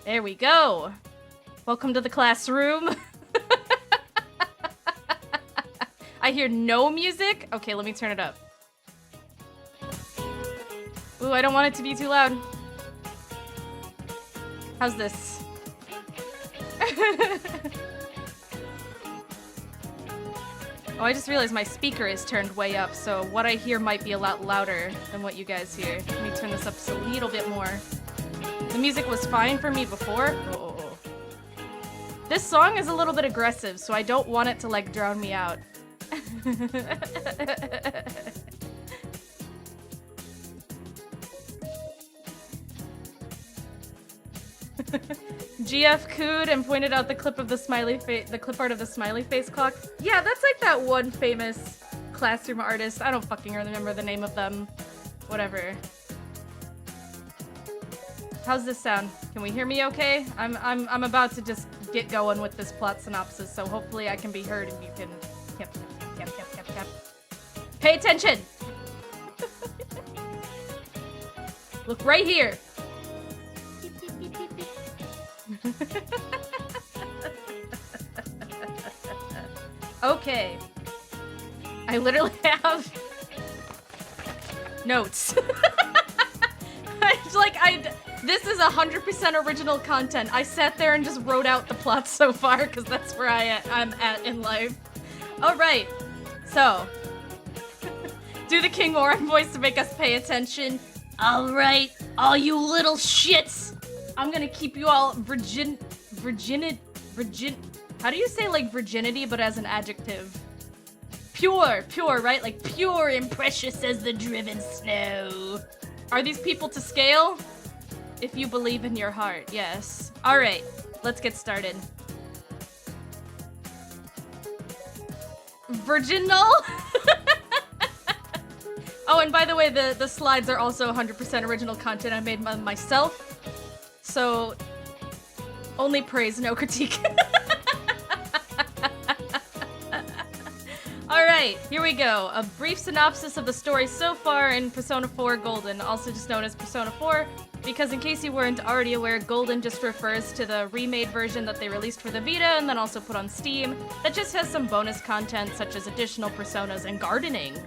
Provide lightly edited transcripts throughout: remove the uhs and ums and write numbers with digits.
There we go. Welcome to the classroom. I hear no music. Okay, let me turn it up. Ooh, I don't want it to be too loud. How's this? Oh, I just realized my speaker is turned way up, so what I hear might be a lot louder than what you guys hear. Let me turn this up just a little bit more. The music was fine for me before. Oh. This song is a little bit aggressive, so I don't want it to, like, drown me out. GF cooed and pointed out the clip of the smiley face, the clip art of the smiley face clock. Yeah, that's like that one famous classroom artist. I don't fucking remember the name of them. Whatever. How's this sound? Can we hear me okay? I'm about to just get going with this plot synopsis, so hopefully I can be heard and you can cap. Pay attention! Look right here. Okay. I literally have notes. This is 100% original content. I sat there and just wrote out the plot so far because that's where I'm at in life. All right. So, do the King Oran voice to make us pay attention. All right, all you little shits. I'm gonna keep you all how do you say like virginity but as an adjective? Pure, right? Like pure and precious as the driven snow. Are these people to scale? If you believe in your heart, yes. All right, let's get started. Virginal? Oh, and by the way, the slides are also 100% original content. I made them myself. So, only praise, no critique. Alright, here we go. A brief synopsis of the story so far in Persona 4 Golden, also just known as Persona 4, because in case you weren't already aware, Golden just refers to the remade version that they released for the Vita and then also put on Steam, that just has some bonus content such as additional personas and gardening.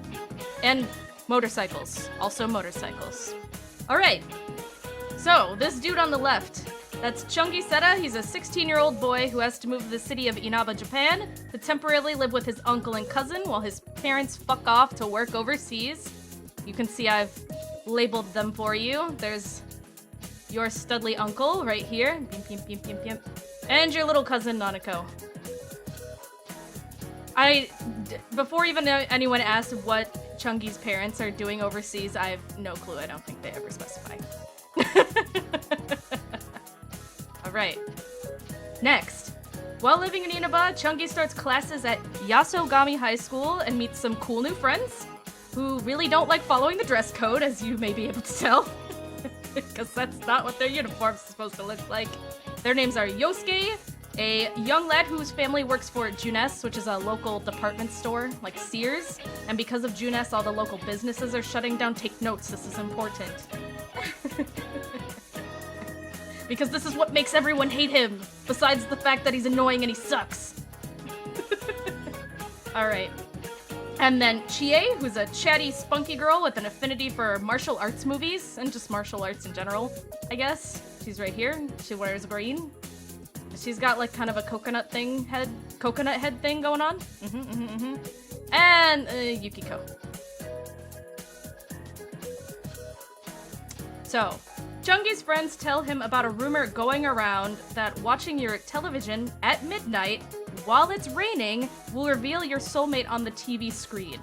And motorcycles. Also motorcycles. Alright. So, this dude on the left, that's Chungi Seta. He's a 16-year-old boy who has to move to the city of Inaba, Japan, to temporarily live with his uncle and cousin while his parents fuck off to work overseas. You can see I've labeled them for you. There's your studly uncle right here. And your little cousin, Nanako. Before even anyone asked what Chungi's parents are doing overseas, I have no clue. I don't think they ever specify. Alright. Next. While living in Inaba, Chungi starts classes at Yasogami High School and meets some cool new friends who really don't like following the dress code, as you may be able to tell. Because that's not what their uniform's supposed to look like. Their names are Yosuke, a young lad whose family works for Junes, which is a local department store, like Sears. And because of Junes, all the local businesses are shutting down. Take notes, this is important. Because this is what makes everyone hate him, besides the fact that he's annoying and he sucks. Alright. And then Chie, who's a chatty, spunky girl with an affinity for martial arts movies, and just martial arts in general, I guess. She's right here. She wears green. She's got like kind of a coconut head thing going on. And Yukiko. So, Chungi's friends tell him about a rumor going around that watching your television at midnight while it's raining will reveal your soulmate on the TV screen.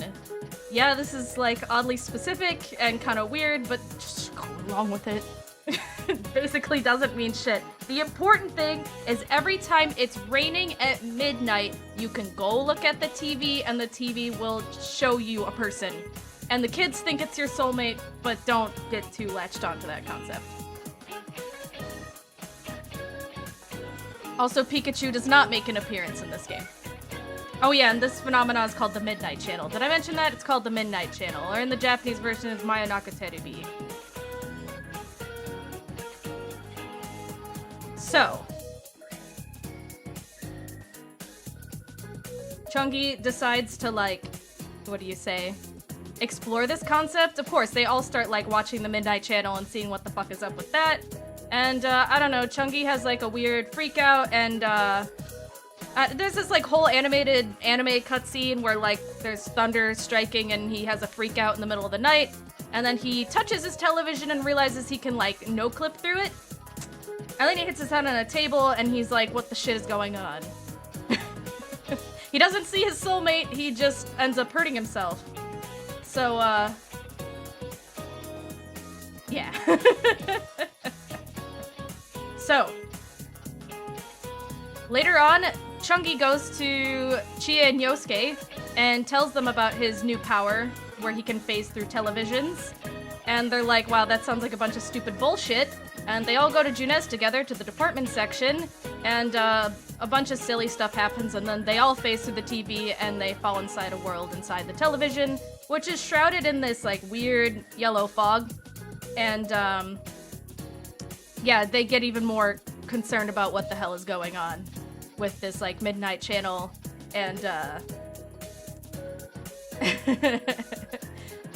Yeah, this is like oddly specific and kind of weird, but just go along with it. It basically doesn't mean shit. The important thing is every time it's raining at midnight, you can go look at the TV and the TV will show you a person. And the kids think it's your soulmate, but don't get too latched onto that concept. Also, Pikachu does not make an appearance in this game. Oh yeah, and this phenomenon is called the Midnight Channel. Did I mention that? It's called the Midnight Channel, or in the Japanese version, it's Mayonaka Terubi. So, Chungi decides to, like, what do you say? Explore this concept. Of course, they all start, like, watching the Midnight Channel and seeing what the fuck is up with that. And, I don't know, Chungi has, like, a weird freak out, and, there's this, like, whole animated anime cutscene where, like, there's thunder striking and he has a freak out in the middle of the night. And then he touches his television and realizes he can, like, no-clip through it. And then he hits his head on a table and he's like, what the shit is going on? He doesn't see his soulmate, he just ends up hurting himself. So, yeah. So, later on, Chungi goes to Chie and Yosuke and tells them about his new power, where he can phase through televisions. And they're like, wow, that sounds like a bunch of stupid bullshit. And they all go to Junes together to the department section, and a bunch of silly stuff happens, and then they all phase through the TV and they fall inside a world inside the television, which is shrouded in this, like, weird yellow fog. And, yeah, they get even more concerned about what the hell is going on with this, like, Midnight Channel, and,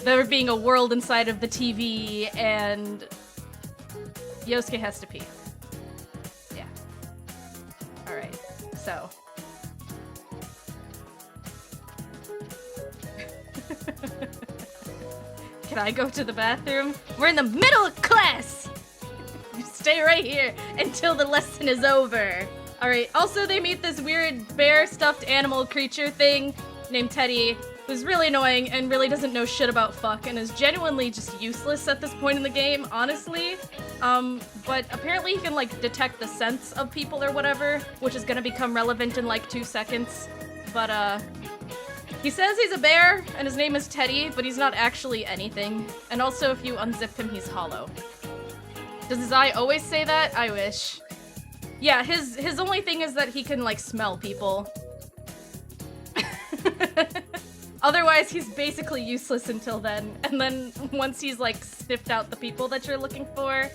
there being a world inside of the TV, and Yosuke has to pee. Yeah. Alright, so. Can I go to the bathroom? We're in the middle of class! Stay right here until the lesson is over. Alright, also they meet this weird bear stuffed animal creature thing named Teddy, who's really annoying and really doesn't know shit about fuck and is genuinely just useless at this point in the game, honestly. But apparently he can, like, detect the sense of people or whatever, which is gonna become relevant in, like, 2 seconds. But, he says he's a bear and his name is Teddy, but he's not actually anything. And also, if you unzip him, he's hollow. Does his eye always say that? I wish. Yeah, his only thing is that he can, like, smell people. Otherwise, he's basically useless until then. And then once he's, like, sniffed out the people that you're looking for,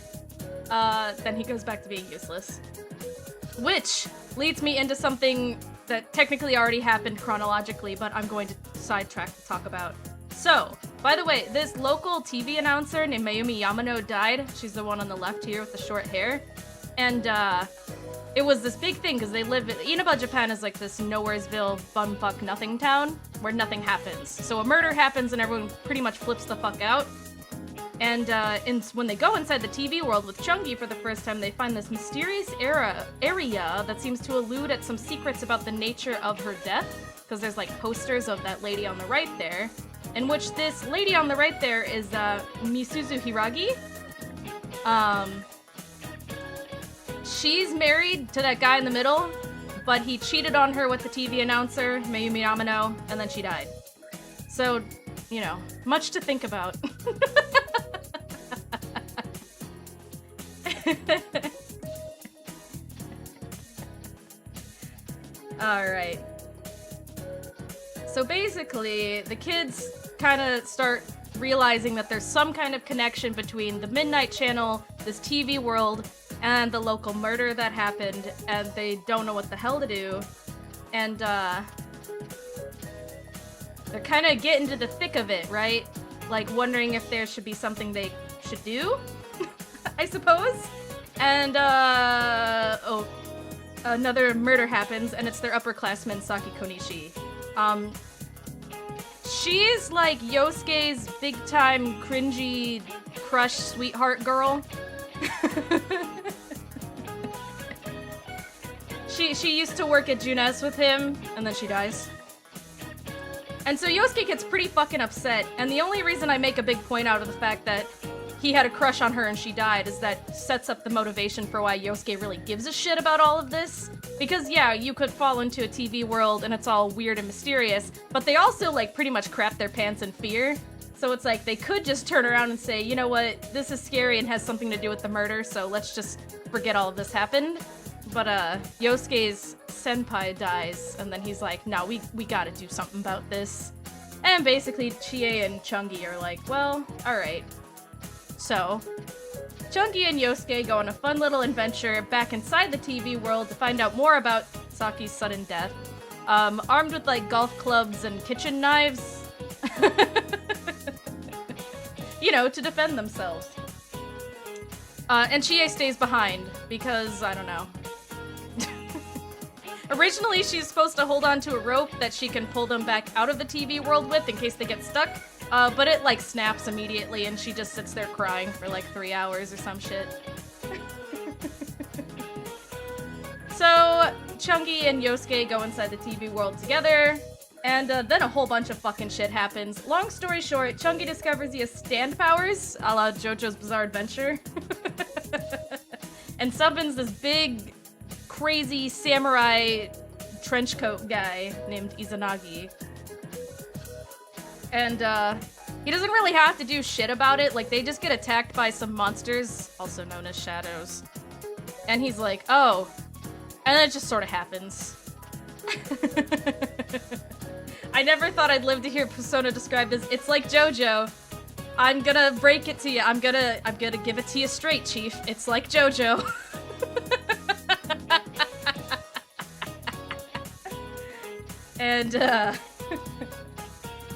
then he goes back to being useless. Which leads me into something that technically already happened chronologically, but I'm going to sidetrack to talk about. So, by the way, this local TV announcer named Mayumi Yamano died. She's the one on the left here with the short hair. And, it was this big thing because they live Inaba, Japan is like this nowheresville bumfuck nothing town where nothing happens. So a murder happens and everyone pretty much flips the fuck out. And when they go inside the TV world with Chungi for the first time, they find this mysterious area that seems to allude at some secrets about the nature of her death, because there's like posters of that lady on the right there, in which this lady on the right there is Misuzu Hiragi. She's married to that guy in the middle, but he cheated on her with the TV announcer, Mayumi Yamano, and then she died. So, you know, much to think about. Alright. So basically, the kids kind of start realizing that there's some kind of connection between the Midnight Channel, this TV world, and the local murder that happened, and they don't know what the hell to do. And, they're kind of getting to the thick of it, right? Like, wondering if there should be something they should do, I suppose? And, another murder happens, and it's their upperclassman, Saki Konishi. She's like Yosuke's big-time cringy crush sweetheart girl. She used to work at Junes with him, and then she dies. And so Yosuke gets pretty fucking upset, and the only reason I make a big point out of the fact that he had a crush on her and she died is that sets up the motivation for why Yosuke really gives a shit about all of this. Because yeah, you could fall into a TV world and it's all weird and mysterious, but they also like pretty much crap their pants in fear. So it's like they could just turn around and say, you know what, this is scary and has something to do with the murder, so let's just forget all of this happened. But Yosuke's senpai dies, and then he's like, no, we gotta do something about this. And basically Chie and Chungi are like, well, alright. So, Chungi and Yosuke go on a fun little adventure back inside the TV world to find out more about Saki's sudden death. Armed with like golf clubs and kitchen knives. You know, to defend themselves. And Chie stays behind because, I don't know. Originally, she's supposed to hold on to a rope that she can pull them back out of the TV world with in case they get stuck. But it like snaps immediately and she just sits there crying for like 3 hours or some shit. So, Chungi and Yosuke go inside the TV world together, and then a whole bunch of fucking shit happens. Long story short, Chungi discovers he has stand powers, a la JoJo's Bizarre Adventure, and summons this big, crazy samurai trenchcoat guy named Izanagi. And, he doesn't really have to do shit about it, like, they just get attacked by some monsters, also known as shadows. And he's like, oh. And then it just sort of happens. I never thought I'd live to hear Persona described as, it's like JoJo. I'm gonna break it to you. I'm gonna give it to you straight, Chief. It's like JoJo. And,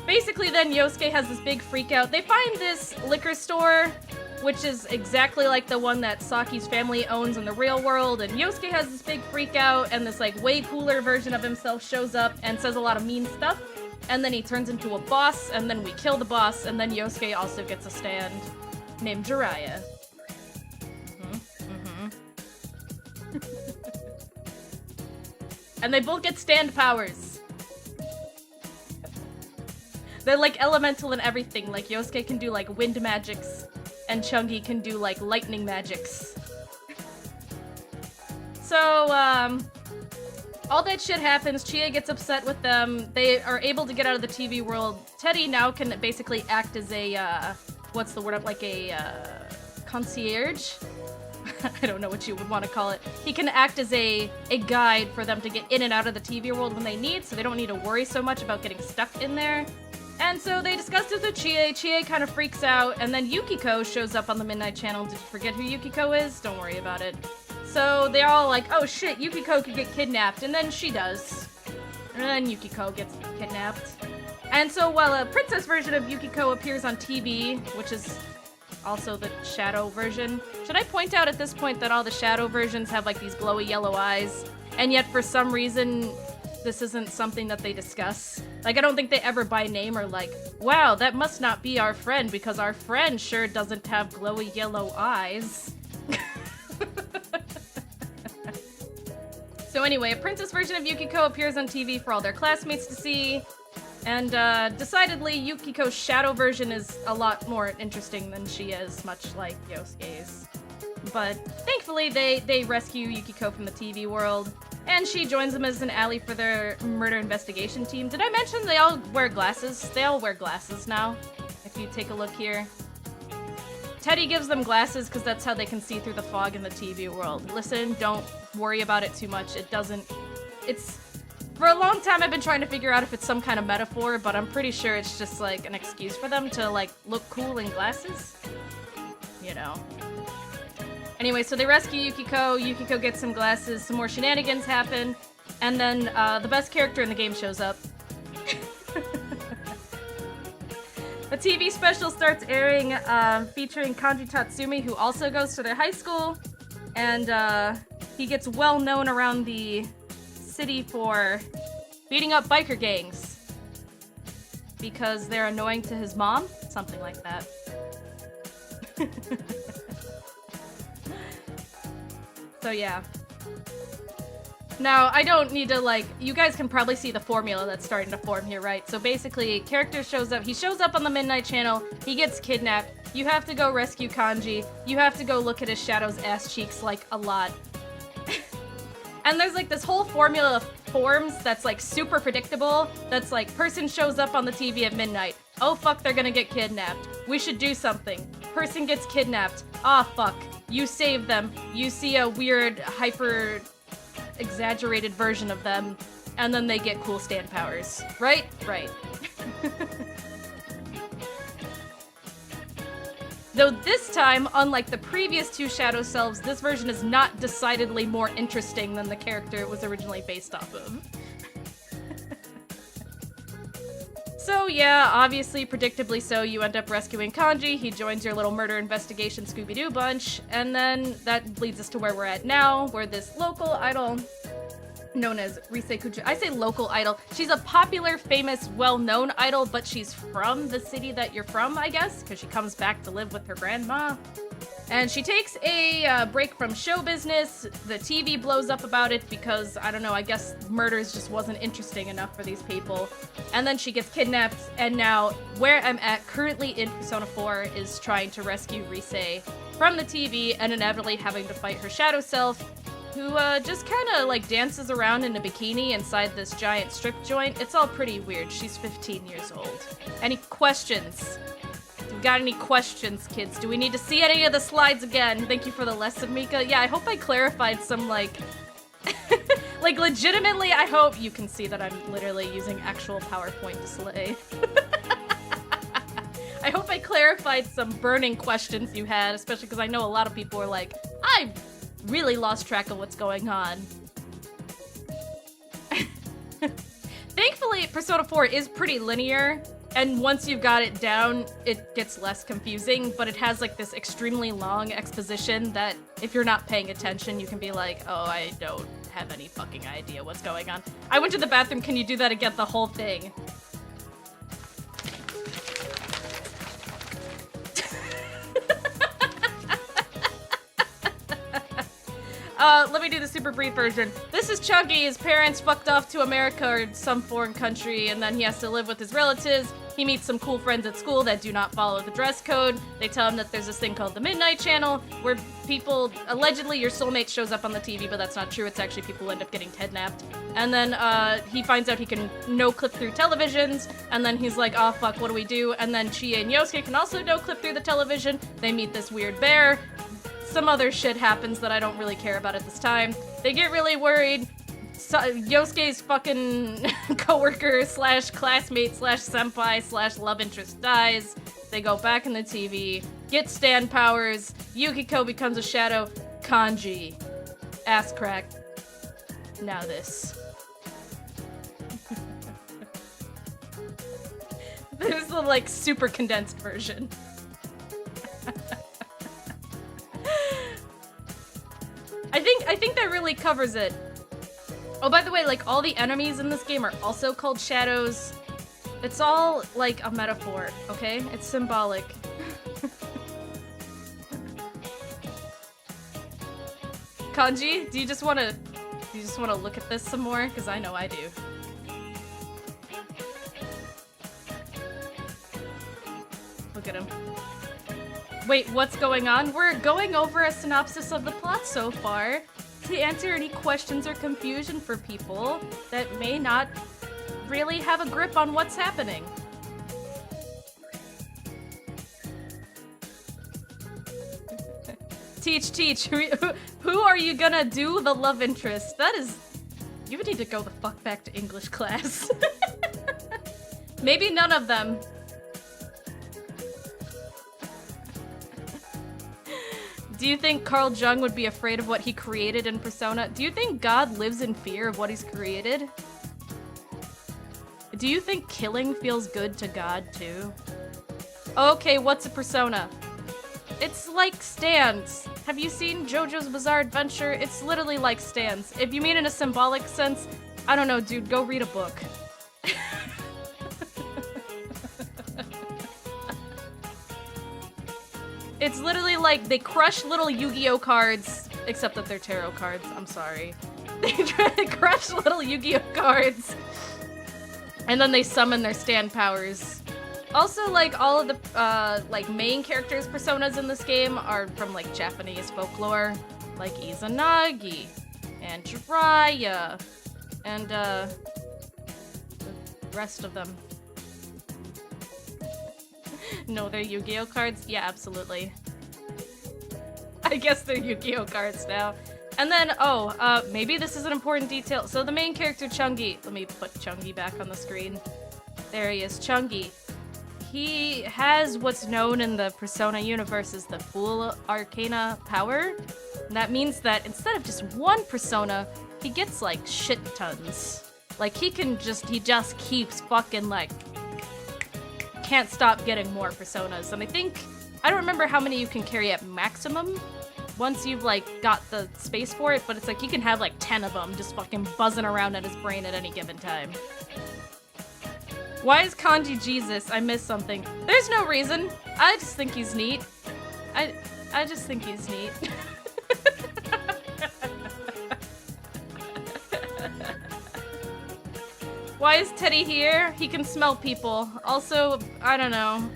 basically then Yosuke has this big freak out. They find this liquor store, which is exactly like the one that Saki's family owns in the real world, and Yosuke has this big freak out, and this like way cooler version of himself shows up and says a lot of mean stuff, and then he turns into a boss, and then we kill the boss, and then Yosuke also gets a stand named Jiraiya. And they both get stand powers. They're like elemental and everything, like Yosuke can do like wind magics, and Chungi can do, like, lightning magics. So, all that shit happens, Chie gets upset with them, they are able to get out of the TV world. Teddy now can basically act as a, what's the word, like a, concierge? I don't know what you would want to call it. He can act as a guide for them to get in and out of the TV world when they need, so they don't need to worry so much about getting stuck in there. And so they discussed it with Chie. Chie kind of freaks out, and then Yukiko shows up on the Midnight Channel. Did you forget who Yukiko is? Don't worry about it. So they're all like, oh shit, Yukiko could get kidnapped, and then she does. And then Yukiko gets kidnapped. And so while a princess version of Yukiko appears on TV, which is also the shadow version, should I point out at this point that all the shadow versions have like these glowy yellow eyes, and yet for some reason this isn't something that they discuss? Like, I don't think they ever by name are like, wow, that must not be our friend because our friend sure doesn't have glowy yellow eyes. So anyway, a princess version of Yukiko appears on TV for all their classmates to see, and decidedly Yukiko's shadow version is a lot more interesting than she is, much like Yosuke's. But thankfully they rescue Yukiko from the TV world, and she joins them as an ally for their murder investigation team. Did I mention they all wear glasses? They all wear glasses now, if you take a look here. Teddy gives them glasses because that's how they can see through the fog in the TV world. Listen, don't worry about it too much. It's... For a long time I've been trying to figure out if it's some kind of metaphor, but I'm pretty sure it's just like an excuse for them to like look cool in glasses. You know. Anyway, so they rescue Yukiko, Yukiko gets some glasses, some more shenanigans happen, and then the best character in the game shows up. A TV special starts airing featuring Kanji Tatsumi, who also goes to their high school, and he gets well known around the city for beating up biker gangs because they're annoying to his mom, something like that. So yeah. Now, I don't need to, like, you guys can probably see the formula that's starting to form here, right? So basically, character shows up, he shows up on the Midnight Channel, he gets kidnapped, you have to go rescue Kanji, you have to go look at his shadow's ass cheeks, like, a lot. And there's, like, this whole formula forms that's, like, super predictable, that's, like, person shows up on the TV at midnight, oh fuck, they're gonna get kidnapped, we should do something, person gets kidnapped, ah fuck, you save them, you see a weird, hyper... exaggerated version of them, and then they get cool stand powers. Right? Right. Though this time, unlike the previous two Shadow Selves, this version is not decidedly more interesting than the character it was originally based off of. So yeah, obviously, predictably so, you end up rescuing Kanji, he joins your little murder investigation Scooby-Doo bunch, and then that leads us to where we're at now, where this local idol known as Rise Kujo. I say local idol. She's a popular, famous, well-known idol, but she's from the city that you're from, I guess, because she comes back to live with her grandma. And she takes a break from show business. The TV blows up about it because, I don't know, I guess murders just wasn't interesting enough for these people. And then she gets kidnapped, and now where I'm at currently in Persona 4 is trying to rescue Rise from the TV and inevitably having to fight her shadow self, who just kind of like dances around in a bikini inside this giant strip joint. It's all pretty weird. She's 15 years old. Any questions? Do we got any questions, kids? Do we need to see any of the slides again? Thank you for the lesson, Mika. Yeah, I hope I clarified some, like... like, legitimately, I hope you can see that I'm literally using actual PowerPoint to slay. I hope I clarified some burning questions you had, especially because I know a lot of people were like, I really lost track of what's going on. Thankfully, Persona 4 is pretty linear, and once you've got it down, it gets less confusing, but it has like this extremely long exposition that if you're not paying attention, you can be like, oh, I don't have any fucking idea what's going on. I went to the bathroom, can you do that again, the whole thing? Let me do the super brief version. This is Chunky. His parents fucked off to America or some foreign country, and then he has to live with his relatives. He meets some cool friends at school that do not follow the dress code. They tell him that there's this thing called the Midnight Channel, where people, allegedly your soulmate shows up on the TV, but that's not true. It's actually people who end up getting kidnapped. And then he finds out he can no-clip through televisions, and then he's like, oh fuck, what do we do? And then Chie and Yosuke can also no-clip through the television. They meet this weird bear. Some other shit happens that I don't really care about at this time. They get really worried. Yosuke's fucking coworker slash classmate slash senpai slash love interest dies. They go back in the TV, get stand powers. Yukiko becomes a shadow. Kanji. Ass crack. Now this. This is the like super condensed version. I think that really covers it. Oh, by the way, like, all the enemies in this game are also called shadows. It's all, like, a metaphor, okay? It's symbolic. Kanji, do you just wanna look at this some more? Because I know I do. Look at him. Wait, what's going on? We're going over a synopsis of the plot so far to answer any questions or confusion for people that may not really have a grip on what's happening. Teach. Who are you gonna do the love interest? That is... You would need to go the fuck back to English class. Maybe none of them. Do you think Carl Jung would be afraid of what he created in Persona? Do you think God lives in fear of what he's created? Do you think killing feels good to God, too? Okay, what's a Persona? It's like stands. Have you seen JoJo's Bizarre Adventure? It's literally like stands. If you mean in a symbolic sense, I don't know, dude, go read a book. It's literally like they crush little Yu-Gi-Oh cards, except that they're tarot cards, I'm sorry. They try to crush little Yu-Gi-Oh cards, and then they summon their stand powers. Also, like, all of the, like, main characters' personas in this game are from, like, Japanese folklore, like Izanagi, and Jiraiya, and, the rest of them. No, they're Yu-Gi-Oh cards? Yeah, absolutely. I guess they're Yu-Gi-Oh cards now. And then, maybe this is an important detail. So the main character, Chungi. Let me put Chungi back on the screen. There he is, Chungi. he has what's known in the Persona universe as the full Arcana power. And that means that instead of just one Persona, he gets like shit tons. Like he just keeps fucking like, can't stop getting more Personas. And I don't remember how many you can carry at maximum once you've like got the space for it, but it's like you can have like 10 of them just fucking buzzing around at his brain at any given time. Why is Kanji Jesus? I missed something. There's no reason. I just think he's neat. I just think he's neat. Why is Teddy here? He can smell people. Also, I don't know.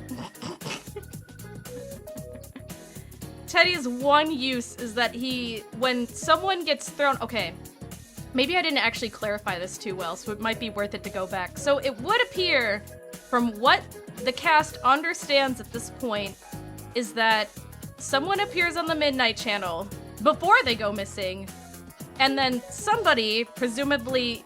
Teddy's one use is that when someone gets thrown... Okay, maybe I didn't actually clarify this too well, so it might be worth it to go back. So it would appear, from what the cast understands at this point, is that someone appears on the Midnight Channel before they go missing, and then somebody, presumably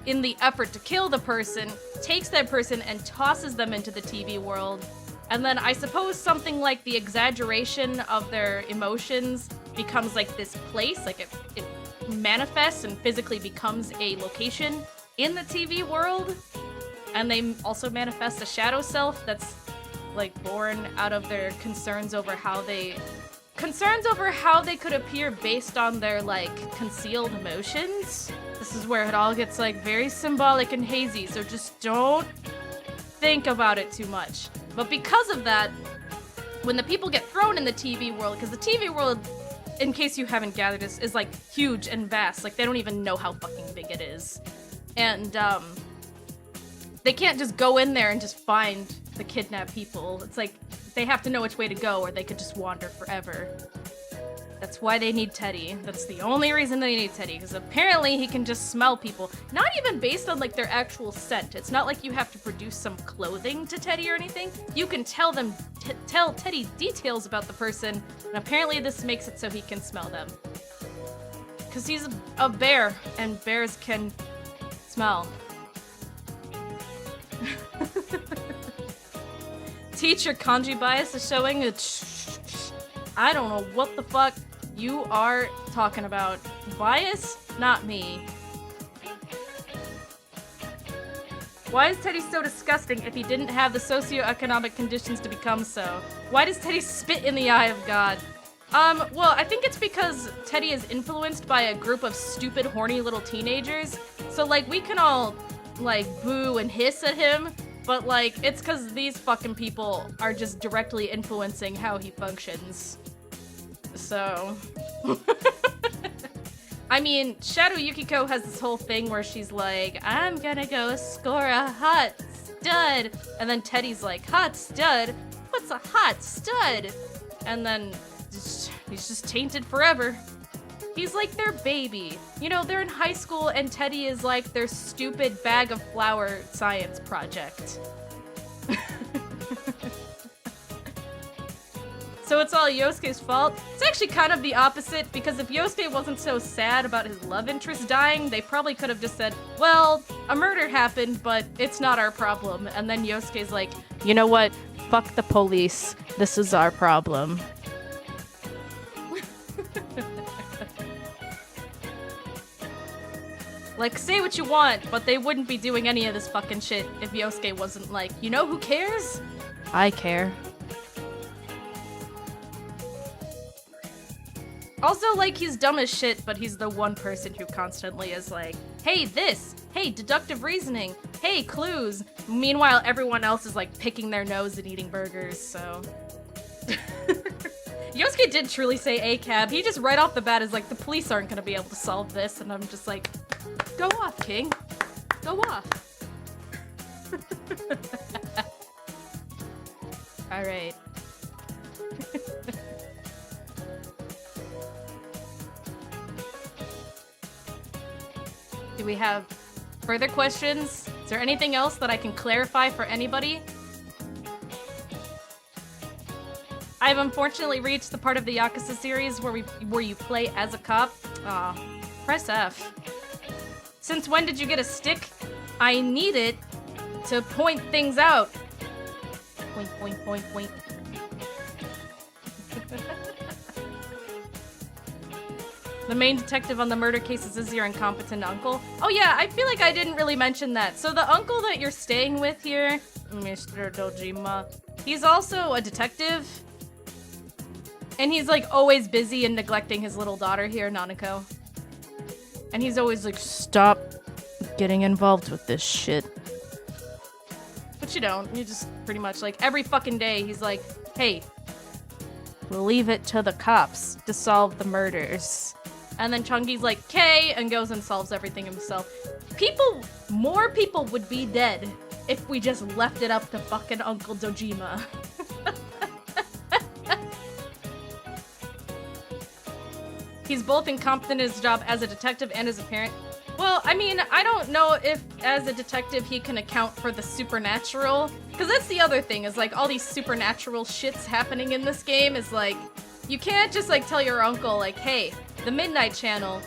in the effort to kill the person, takes that person and tosses them into the TV world. And then I suppose something like the exaggeration of their emotions becomes like this place, like it manifests and physically becomes a location in the TV world. And they also manifest a shadow self that's like born out of their concerns over how they could appear based on their like concealed emotions. This is where it all gets like very symbolic and hazy, so just don't think about it too much. But because of that, when the people get thrown in the TV world, because the TV world, in case you haven't gathered this, is like huge and vast. Like they don't even know how fucking big it is. And they can't just go in there and just find the kidnapped people. It's like they have to know which way to go or they could just wander forever. That's why they need Teddy. That's the only reason they need Teddy, because apparently he can just smell people. Not even based on like their actual scent. It's not like you have to produce some clothing to Teddy or anything. You can tell Teddy details about the person, and apparently this makes it so he can smell them. Because he's a bear, and bears can smell. Teacher kanji bias is showing a I don't know what the fuck you are talking about. Bias? Not me. Why is Teddy so disgusting if he didn't have the socioeconomic conditions to become so? Why does Teddy spit in the eye of God? Well, I think it's because Teddy is influenced by a group of stupid, horny little teenagers. So, like, we can all, like, boo and hiss at him, but, like, it's because these fucking people are just directly influencing how he functions. So... I mean, Shadow Yukiko has this whole thing where she's like, I'm gonna go score a hot stud. And then Teddy's like, hot stud? What's a hot stud? And then he's just tainted forever. He's like their baby. You know, they're in high school and Teddy is like their stupid bag of flour science project. So it's all Yosuke's fault? It's actually kind of the opposite, because if Yosuke wasn't so sad about his love interest dying, they probably could have just said, well, a murder happened, but it's not our problem. And then Yosuke's like, you know what? Fuck the police. This is our problem. Like, say what you want, but they wouldn't be doing any of this fucking shit if Yosuke wasn't like, you know who cares? I care. Also, like, he's dumb as shit, but he's the one person who constantly is like, hey, this! Hey, deductive reasoning! Hey, clues! Meanwhile, everyone else is, like, picking their nose and eating burgers, so... Yosuke did truly say ACAB. He just right off the bat is like, the police aren't gonna be able to solve this, and I'm just like, go off, King. Go off. Alright. Do we have further questions? Is there anything else that I can clarify for anybody? I have unfortunately reached the part of the Yakuza series where you play as a cop. Aw, press F. Since when did you get a stick? I need it to point things out. Point, point, point, point. The main detective on the murder cases is your incompetent uncle. Oh yeah, I feel like I didn't really mention that. So the uncle that you're staying with here, Mr. Dojima, he's also a detective. And he's like always busy and neglecting his little daughter here, Nanako. And he's always like, stop getting involved with this shit. But you don't. You just pretty much like every fucking day he's like, hey, we'll leave it to the cops to solve the murders. And then Chungi's like, "K," and goes and solves everything himself. More people would be dead if we just left it up to fucking Uncle Dojima. He's both incompetent in his job as a detective and as a parent. Well, I mean, I don't know if as a detective he can account for the supernatural. Because that's the other thing, is like all these supernatural shits happening in this game is like, you can't just like tell your uncle like, hey, the Midnight Channel,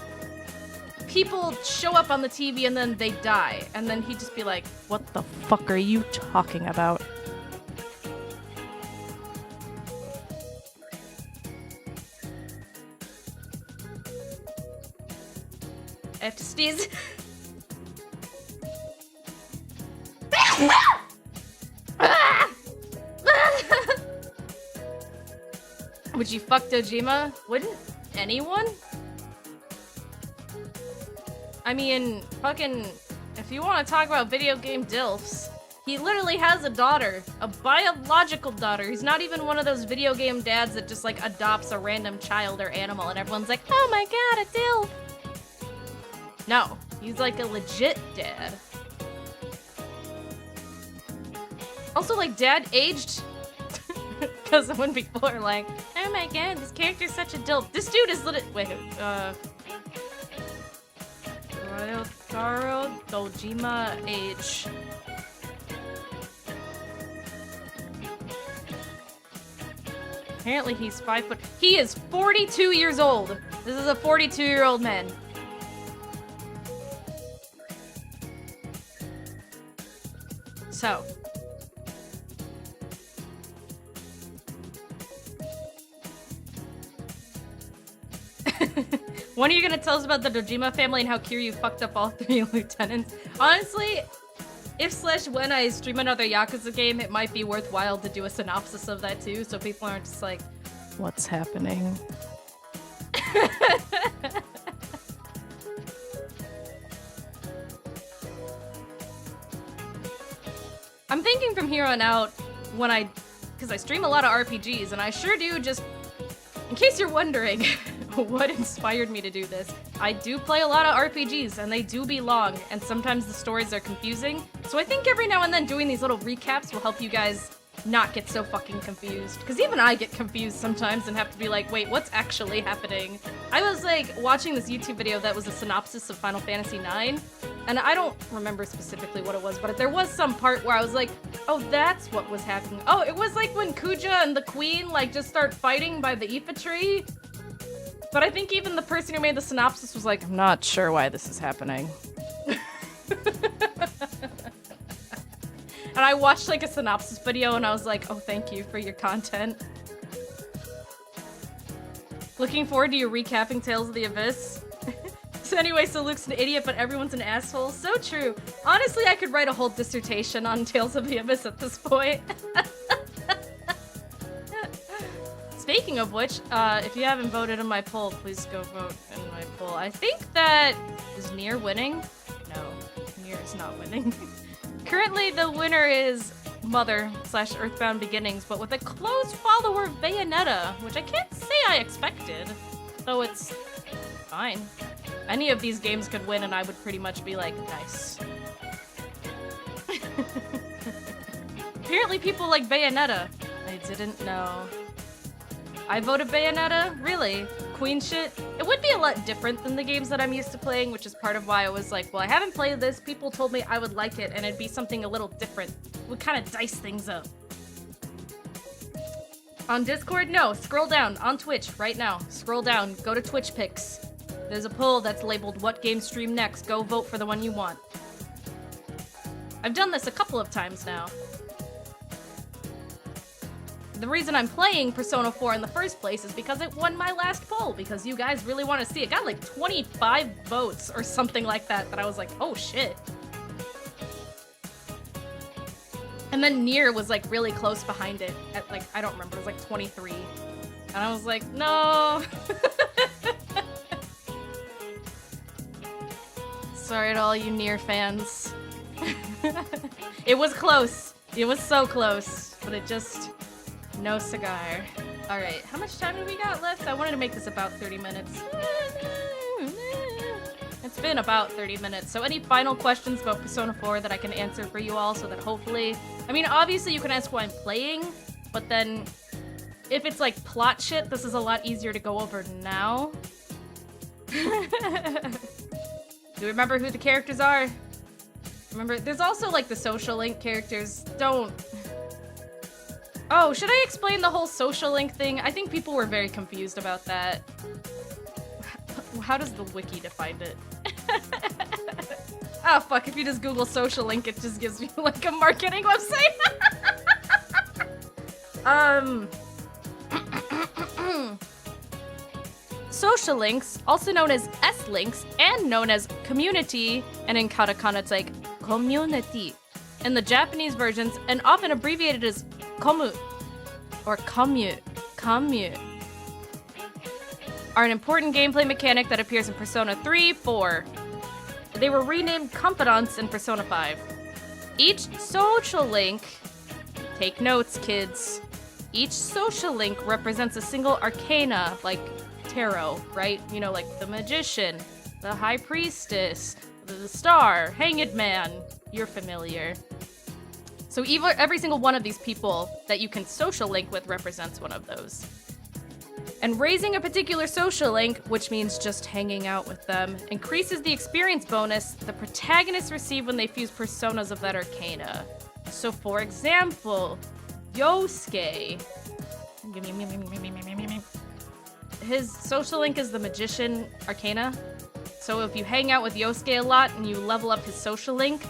people show up on the TV and then they die. And then he'd just be like, what the fuck are you talking about? I have to sneeze. Would you fuck Dojima? Wouldn't anyone? I mean, fucking, if you want to talk about video game DILFs, he literally has a daughter, a biological daughter. He's not even one of those video game dads that just like adopts a random child or animal and everyone's like, oh my god, a DILF. No, he's like a legit dad. Also, like, dad aged because when people are like, oh my god, this character's such a DILF. This dude is Ryotaro Dojima age. Apparently he's 5 foot. He is 42 years old. This is a 42-year-old man. So. When are you gonna tell us about the Dojima family and how Kiryu fucked up all 3 lieutenants? Honestly, if / when I stream another Yakuza game, it might be worthwhile to do a synopsis of that too, so people aren't just like, what's happening? I'm thinking from here on out, because I stream a lot of RPGs, and I sure do just, in case you're wondering what inspired me to do this, I do play a lot of RPGs, and they do be long, and sometimes the stories are confusing, so I think every now and then doing these little recaps will help you guys not get so fucking confused, because even I get confused sometimes and have to be like, wait, what's actually happening? I was like watching this YouTube video that was a synopsis of Final Fantasy IX, and I don't remember specifically what it was, but there was some part where I was like, oh, that's what was happening. Oh, it was like when Kuja and the Queen like just start fighting by the Ifa tree. But I think even the person who made the synopsis was like, I'm not sure why this is happening. And I watched like a synopsis video and I was like, oh, thank you for your content. Looking forward to you recapping Tales of the Abyss. So anyway, so Luke's an idiot, but everyone's an asshole. So true. Honestly, I could write a whole dissertation on Tales of the Abyss at this point. Speaking of which, if you haven't voted in my poll, please go vote in my poll. I think that is Nier winning. No, Nier is not winning. Currently, the winner is Mother / Earthbound Beginnings, but with a close follower of Bayonetta, which I can't say I expected, though it's fine. Any of these games could win, and I would pretty much be like, nice. Apparently, people like Bayonetta. I didn't know. I voted Bayonetta? Really? Queen shit? It would be a lot different than the games that I'm used to playing, which is part of why I was like, well, I haven't played this. People told me I would like it, and it'd be something a little different. Would kind of dice things up. On Discord? No. Scroll down. On Twitch right now. Scroll down. Go to Twitch Picks. There's a poll that's labeled What Game Stream Next. Go vote for the one you want. I've done this a couple of times now. The reason I'm playing Persona 4 in the first place is because it won my last poll, because you guys really want to see it. It got like 25 votes or something like that I was like, oh shit. And then Nier was like really close behind it at like, I don't remember, it was like 23. And I was like, no. Sorry to all you Nier fans. It was close. It was so close, but it just, no cigar. All right, how much time do we got left? I wanted to make this about 30 minutes. It's been about 30 minutes, so any final questions about Persona 4 that I can answer for you all so that hopefully... I mean, obviously you can ask why I'm playing, but then if it's like plot shit, this is a lot easier to go over now. Do you remember who the characters are? Remember, there's also like the social link characters. Don't... Oh, should I explain the whole social link thing? I think people were very confused about that. How does the wiki define it? Oh fuck, if you just Google social link, it just gives me like a marketing website. Social links, also known as S-links, and known as community, and in katakana it's like community. In the Japanese versions, and often abbreviated as komu, or kommu, are an important gameplay mechanic that appears in Persona 3, 4. They were renamed confidants in Persona 5. Each social link, take notes kids, each social link represents a single arcana, like tarot, right? You know, like the magician, the high priestess, the star, hanged man, you're familiar. So every single one of these people that you can social link with represents one of those. And raising a particular social link, which means just hanging out with them, increases the experience bonus the protagonists receive when they fuse personas of that arcana. So for example, Yosuke. His social link is the magician arcana. So if you hang out with Yosuke a lot and you level up his social link,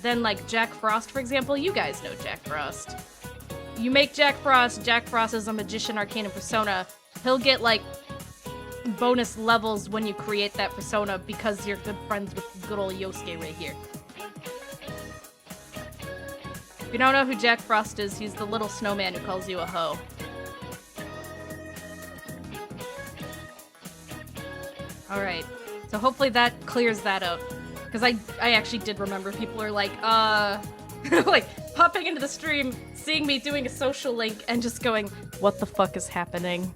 then like Jack Frost, for example, you guys know Jack Frost. You make Jack Frost is a magician arcana persona. He'll get like bonus levels when you create that persona because you're good friends with good old Yosuke right here. If you don't know who Jack Frost is, he's the little snowman who calls you a hoe. Alright, so hopefully that clears that up. Because I actually did remember people are like, like, popping into the stream, seeing me doing a social link, and just going, what the fuck is happening?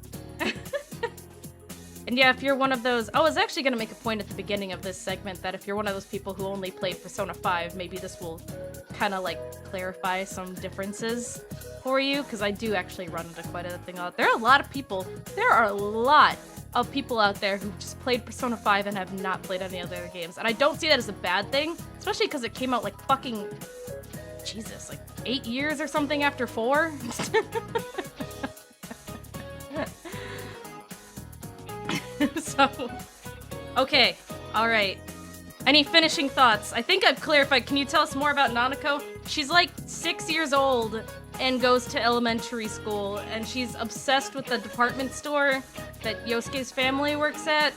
And yeah, if you're one of those... I was actually going to make a point at the beginning of this segment that if you're one of those people who only played Persona 5, maybe this will kind of, like, clarify some differences for you, because I do actually run into quite a thing out there. There are a lot of people out there who just played Persona 5 and have not played any other games. And I don't see that as a bad thing, especially because it came out, like, fucking... Jesus, like 8 years or something after 4? So, okay, alright. Any finishing thoughts? I think I've clarified. Can you tell us more about Nanako? She's like 6 years old and goes to elementary school, and she's obsessed with the department store that Yosuke's family works at,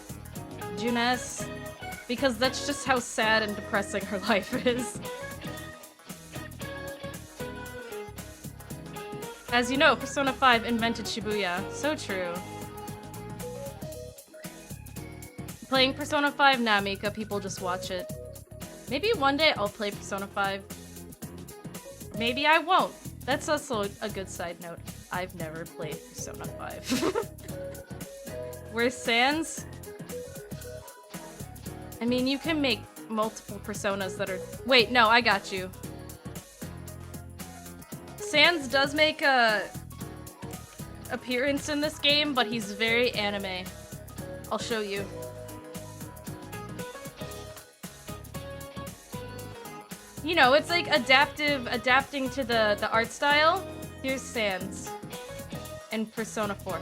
Junes, because that's just how sad and depressing her life is. As you know, Persona 5 invented Shibuya. So true. Playing Persona 5? Nah, Mika, people just watch it. Maybe one day I'll play Persona 5. Maybe I won't. That's also a good side note. I've never played Persona 5. Where's Sans? I mean, you can make multiple personas that are... Wait, no, I got you. Sans does make a appearance in this game, but he's very anime. I'll show you. You know, it's like adapting to the art style. Here's Sans in Persona 4.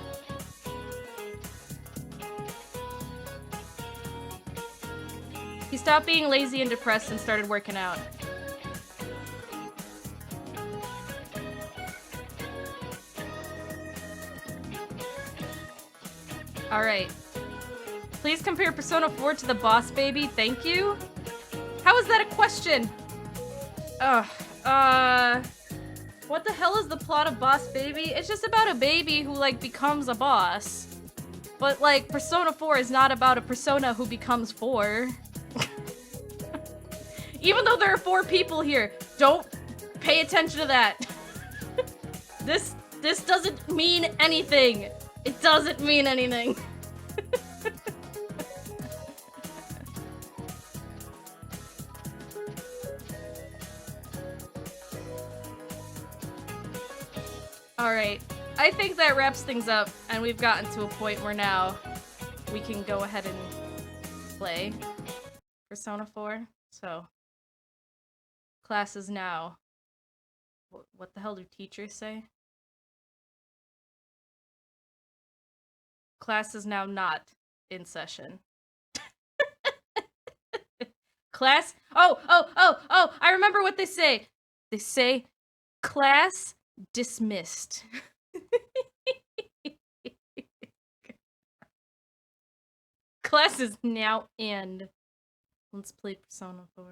He stopped being lazy and depressed and started working out. Alright. Please compare Persona 4 to the Boss Baby, thank you? How is that a question? What the hell is the plot of Boss Baby? It's just about a baby who, like, becomes a boss. But, like, Persona 4 is not about a persona who becomes 4. Even though there are 4 people here, don't pay attention to that. This doesn't mean anything. It doesn't mean anything. Alright, I think that wraps things up, and we've gotten to a point where now we can go ahead and play Persona 4. So, class is now... What the hell do teachers say? Class is now not in session. Class? Oh! I remember what they say. They say, class dismissed. Class is now end. Let's play Persona 4.